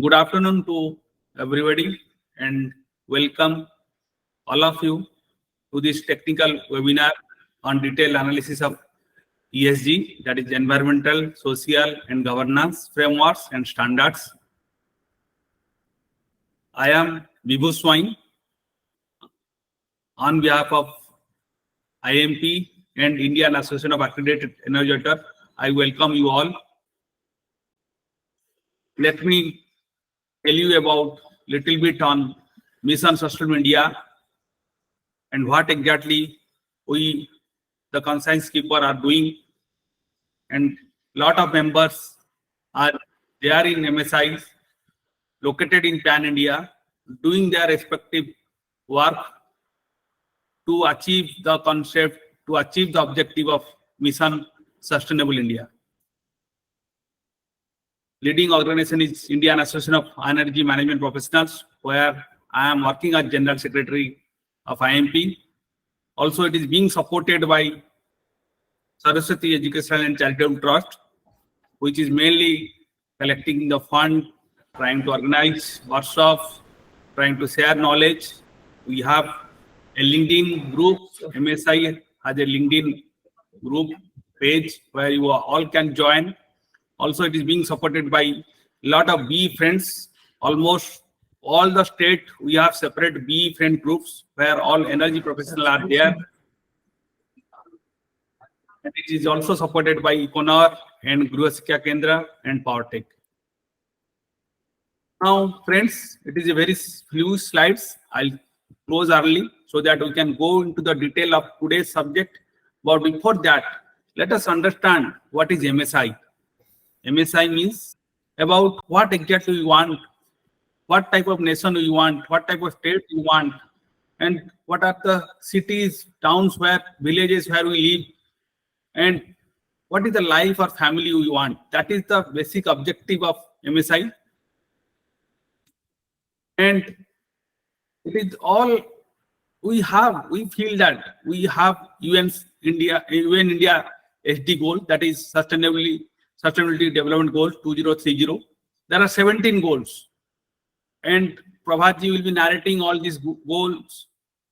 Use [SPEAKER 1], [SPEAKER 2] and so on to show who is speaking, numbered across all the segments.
[SPEAKER 1] Good afternoon to everybody and welcome all of you to this technical webinar on detailed analysis of ESG, that is environmental, social and governance frameworks and standards. I am Vibhu Swain on behalf of IMP and Indian Association of Accredited Energizers. I welcome you all. Let me tell you about little bit on Mission Sustainable India and what exactly we, the conscience keeper, are doing. And lot of members are there in MSIs located in Pan India, doing their respective work to achieve the concept, to achieve the objective of Mission Sustainable India. Leading organization is Indian Association of Energy Management Professionals, where I am working as General Secretary of IMP. Also, it is being supported by Saraswati Educational and Charitable Trust, which is mainly collecting the fund, trying to organize workshops, trying to share knowledge. We have a LinkedIn group. MSI has a LinkedIn group page where you all can join. Also, it is being supported by a lot of BE friends. Almost all the state, we have separate BE friend groups where all energy professionals are there. And it is also supported by Econor and Guru Shikha Kendra and PowerTech. Now, friends, it is a very few slides. I'll close early so that we can go into the detail of today's subject. But before that, let us understand what is MSI. MSI means about what exactly we want, what type of nation we want, what type of state we want, and what are the cities, towns, villages where we live, and what is the life or family we want. That is the basic objective of MSI. And it is all we feel that we have UN India SD goal, that is Sustainability Development Goals 2030. There are 17 goals. And Prabhatji will be narrating all these goals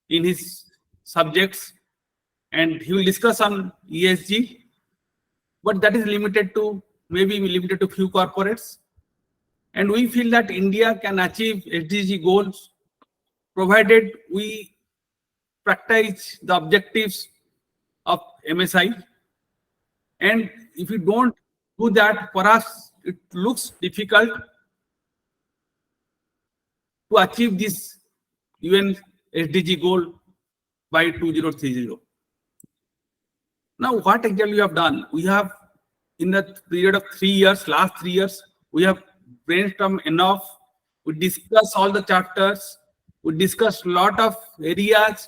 [SPEAKER 1] in his subjects. And he will discuss on ESG. But that is limited to few corporates. And we feel that India can achieve SDG goals provided we practice the objectives of MSI. And if we don't do that, for us, it looks difficult to achieve this UN SDG goal by 2030. Now, what exactly we have done? We have, in the period of last 3 years, we have brainstormed enough. We discussed all the chapters. We discussed a lot of areas.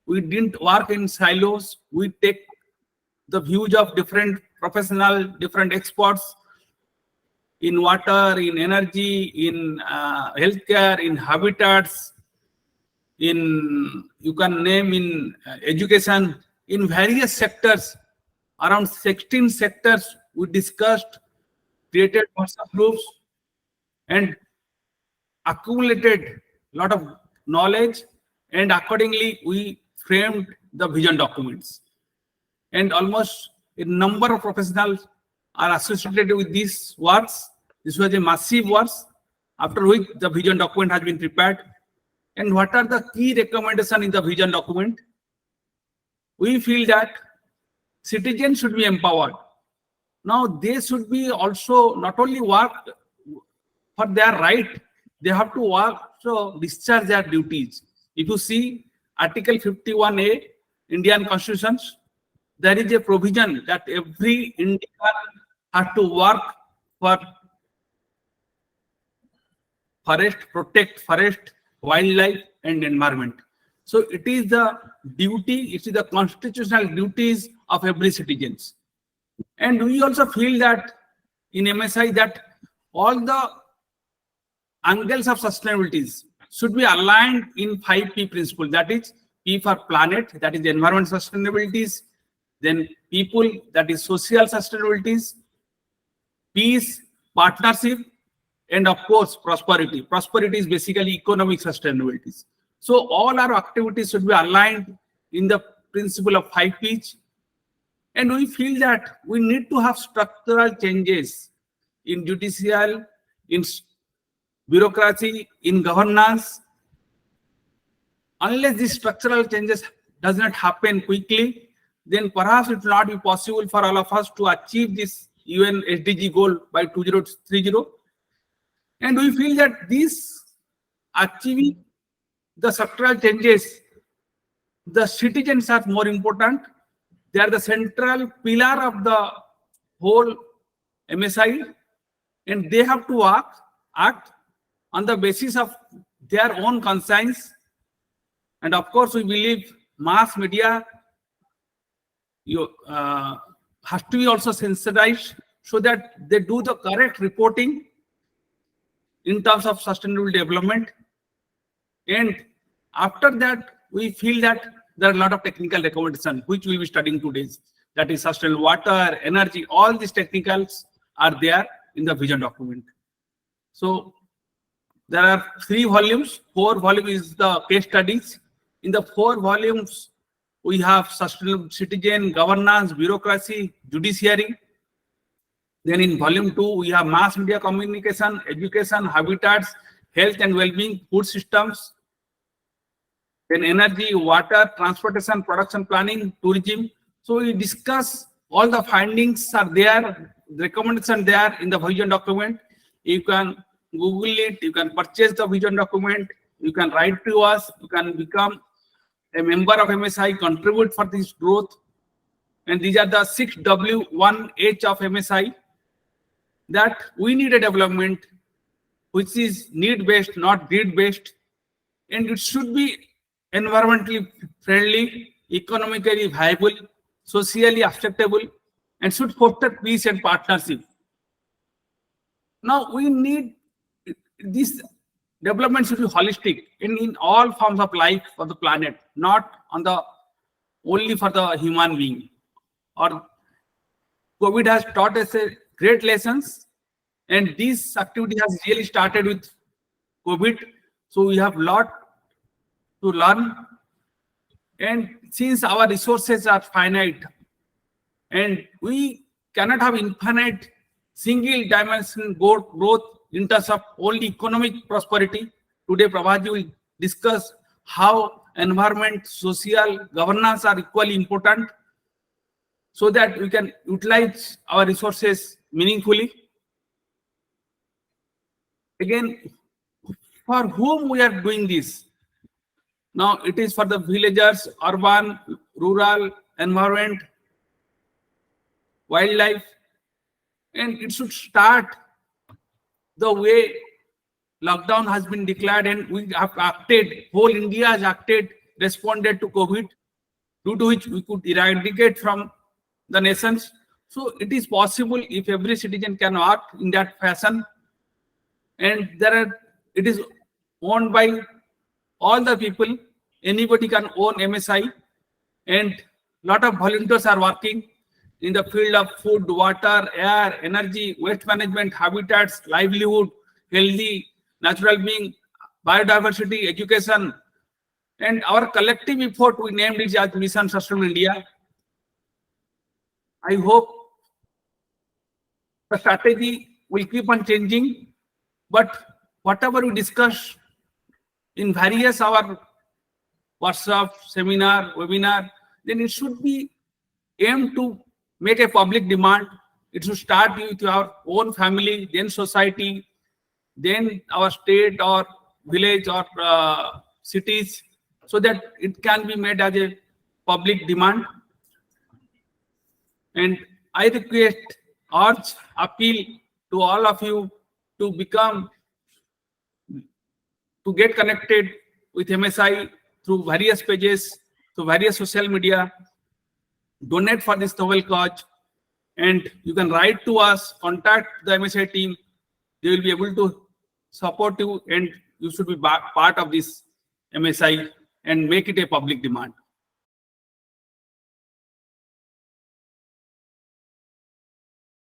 [SPEAKER 1] We didn't work in silos. We take the views of different professionals, different experts in water, in energy, in healthcare, in habitats, in education, in various sectors. Around 16 sectors we discussed, created WhatsApp groups, and accumulated a lot of knowledge, and accordingly we framed the vision documents. And almost a number of professionals are associated with these works. This was a massive work, after which the vision document has been prepared. And what are the key recommendations in the vision document? We feel that citizens should be empowered. Now, they should be also not only work for their right, they have to work to discharge their duties. If you see Article 51A, Indian Constitution, there is a provision that every Indian has to work for forest, protect forest, wildlife, and environment. So it is the duty, it is the constitutional duties of every citizen. And we also feel that in MSI that all the angles of sustainability should be aligned in 5P principle. That is P for planet, that is environment sustainabilities. Then people, that is social sustainabilities. P is partnership, and of course, prosperity. Prosperity is basically economic sustainability. So all our activities should be aligned in the principle of 5 P's. And we feel that we need to have structural changes in judicial, in bureaucracy, in governance. Unless these structural changes does not happen quickly, then perhaps it will not be possible for all of us to achieve this UN SDG goal by 2030. And we feel that this achieving the structural changes, the citizens are more important. They are the central pillar of the whole MSI, and they have to act on the basis of their own conscience. And of course, we believe mass media has to be also sensitized so that they do the correct reporting in terms of sustainable development. And after that, we feel that there are a lot of technical recommendations which we'll be studying today. That is sustainable water, energy, all these technicals are there in the vision document. So there are 3 volumes. 4 volumes is the case studies. In the 4 volumes, we have sustainable citizen, governance, bureaucracy, judiciary. Then in volume 2, we have mass media communication, education, habitats, health and well-being, food systems. Then energy, water, transportation, production planning, tourism. So we discuss all the findings are there, recommendations there in the vision document. You can Google it, you can purchase the vision document, you can write to us, you can become a member of MSI, contribute for this growth. And these are the 6 W1H of MSI, that we need a development which is need-based, not greed-based, and it should be environmentally friendly, economically viable, socially acceptable, and should foster peace and partnership. Now we need this development should be holistic in all forms of life of the planet, not on the only for the human being. Or COVID has taught us a great lessons, and this activity has really started with COVID. So we have a lot to learn, and since our resources are finite and we cannot have infinite single dimension growth in terms of only economic prosperity, today Prabhat will discuss how environment, social, governance are equally important so that we can utilize our resources meaningfully. Again, for whom we are doing this? Now it is for the villagers, urban, rural, environment, wildlife, and it should start the way lockdown has been declared and we have acted, whole India has acted, responded to COVID, due to which we could eradicate from the nations. So it is possible if every citizen can act in that fashion, and it is owned by all the people. Anybody can own MSI, and lot of volunteers are working in the field of food, water, air, energy, waste management, habitats, livelihood, healthy, natural being, biodiversity, education. And our collective effort, we named it as Mission Sustainable India. I hope the strategy will keep on changing, but whatever we discuss in various our workshop, seminar, webinar, then it should be aimed to make a public demand. It should start with our own family, then society, then our state or village or cities, so that it can be made as a public demand. And I request, urge, appeal to all of you to get connected with MSI through various pages, through various social media, donate for this noble cause, and you can write to us, contact the MSI team. They will be able to support you, and you should be part of this MSI and make it a public demand.